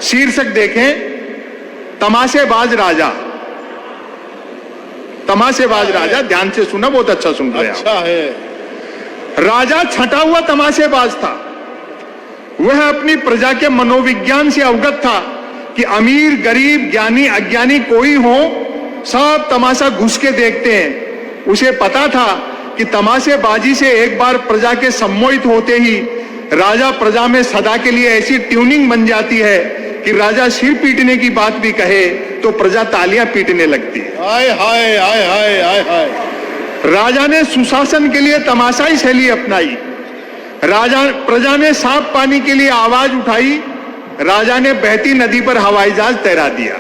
शीर्षक देखें, तमाशेबाज राजा। तमाशेबाज राजा, ध्यान से सुना, बहुत अच्छा सुन रहे हैं। अच्छा है। राजा छटा हुआ तमाशेबाज था। वह अपनी प्रजा के मनोविज्ञान से अवगत था कि अमीर गरीब ज्ञानी अज्ञानी कोई हो, सब तमाशा घुस के देखते हैं। उसे पता था कि तमाशेबाजी से एक बार प्रजा के सम्मोहित होते ही राजा प्रजा में सदा के लिए ऐसी ट्यूनिंग बन जाती है कि राजा सिर पीटने की बात भी कहे तो प्रजा तालियां पीटने लगती है। हाय हाय हाय हाय हाय हाय। राजा ने सुशासन के लिए तमाशाई शैली अपनाई। प्रजा ने साफ पानी के लिए आवाज उठाई। राजा ने बहती नदी पर हवाई जहाज तैरा दिया।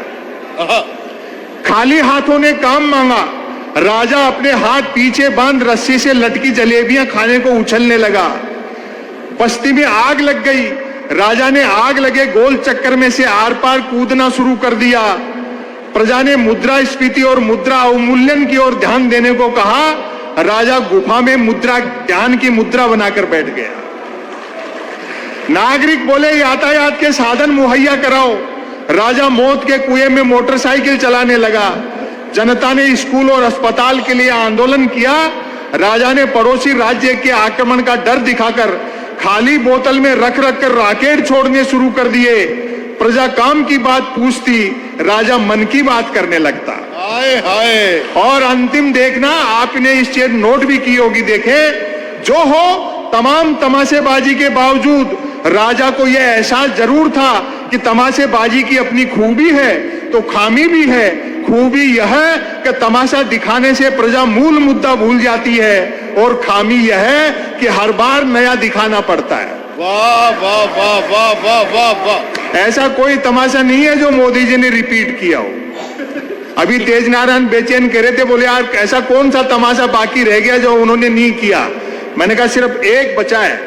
खाली हाथों ने काम मांगा। राजा अपने हाथ पीछे बांध रस्सी से लटकी जलेबियां खाने को उछलने लगा। बस्ती में आग लग गई। राजा ने आग लगे गोल चक्कर में से आर पार कूदना शुरू कर दिया। प्रजा ने मुद्रास्फीति और मुद्रा अवमूल्यन की ओर ध्यान देने को कहा। राजा गुफा में ध्यान की मुद्रा बनाकर बैठ गया। नागरिक बोले यातायात के साधन मुहैया कराओ। राजा मौत के कुएं में मोटरसाइकिल चलाने लगा। जनता ने स्कूल और अस्पताल के लिए आंदोलन किया। राजा ने पड़ोसी राज्य के आक्रमण का डर दिखाकर खाली बोतल में रख रख कर रॉकेट छोड़ने शुरू कर दिए। प्रजा काम की बात पूछती, राजा मन की बात करने लगता। हाय हाय। और अंतिम देखना, आपने इस चीज नोट भी की होगी, देखे जो हो, तमाम तमाशेबाजी के बावजूद राजा को यह एहसास जरूर था कि तमाशेबाजी की अपनी खूबी है तो खामी भी है। खूबी यह है कि तमाशा दिखाने से प्रजा मूल मुद्दा भूल जाती है और खामी यह है कि हर बार नया दिखाना पड़ता है। वाह वाह वाह वाह वाह वाह वाह। ऐसा कोई तमाशा नहीं है जो मोदी जी ने रिपीट किया हो। अभी तेज नारायण बेचैन कह रहे थे, बोले यार ऐसा कौन सा तमाशा बाकी रह गया जो उन्होंने नहीं किया। मैंने कहा सिर्फ एक बचा है,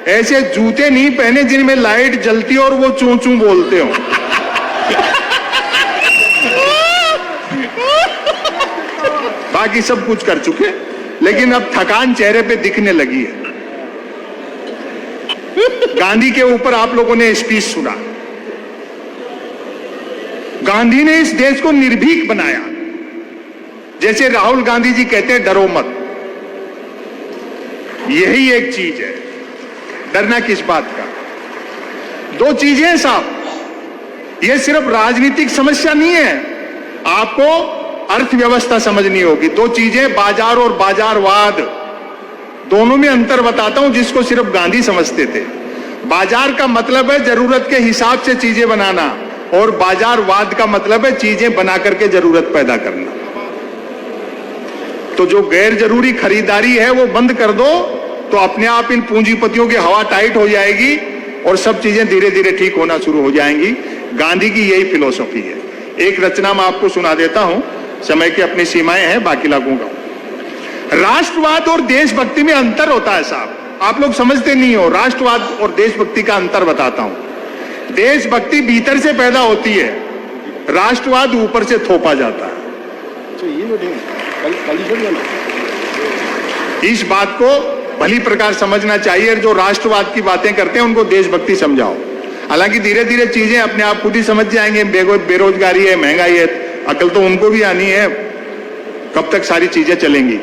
ऐसे जूते नहीं पहने जिनमें लाइट जलती और वो चू चू बोलते हो। बाकी सब कुछ कर चुके, लेकिन अब थकान चेहरे पे दिखने लगी है। गांधी के ऊपर आप लोगों ने स्पीच सुना। गांधी ने इस देश को निर्भीक बनाया। जैसे राहुल गांधी जी कहते हैं डरो मत, यही एक चीज है। डरना किस बात का? दो चीजें साहब, यह सिर्फ राजनीतिक समस्या नहीं है, आपको अर्थव्यवस्था समझनी होगी। दो चीजें, बाजार और बाजारवाद, दोनों में अंतर बताता हूं जिसको सिर्फ गांधी समझते थे। बाजार का मतलब है जरूरत के हिसाब से चीजें बनाना और बाजारवाद का मतलब है चीजें बना करके जरूरत पैदा करना। तो जो गैर जरूरी खरीदारी है वो बंद कर दो तो अपने आप इन पूंजीपतियों की हवा टाइट हो जाएगी और सब चीजें धीरे धीरे ठीक होना शुरू हो जाएंगी। गांधी की यही फिलॉसफी है। एक रचना मैं आपको सुना देता हूं, समय की अपनी सीमाएं हैं, बाकी लागूंगा। राष्ट्रवाद और देशभक्ति में अंतर होता है साहब, आप लोग समझते नहीं हो। राष्ट्रवाद और देशभक्ति का अंतर बताता हूं। देशभक्ति भीतर से पैदा होती है, राष्ट्रवाद ऊपर से थोपा जाता है। इस बात को भली प्रकार समझना चाहिए। जो राष्ट्रवाद की बातें करते हैं उनको देशभक्ति समझाओ। हालांकि धीरे धीरे चीजें अपने आप खुद ही समझ जाएंगे। बेरोजगारी है, महंगाई है, अकल तो उनको भी आनी है। कब तक सारी चीजें चलेंगी?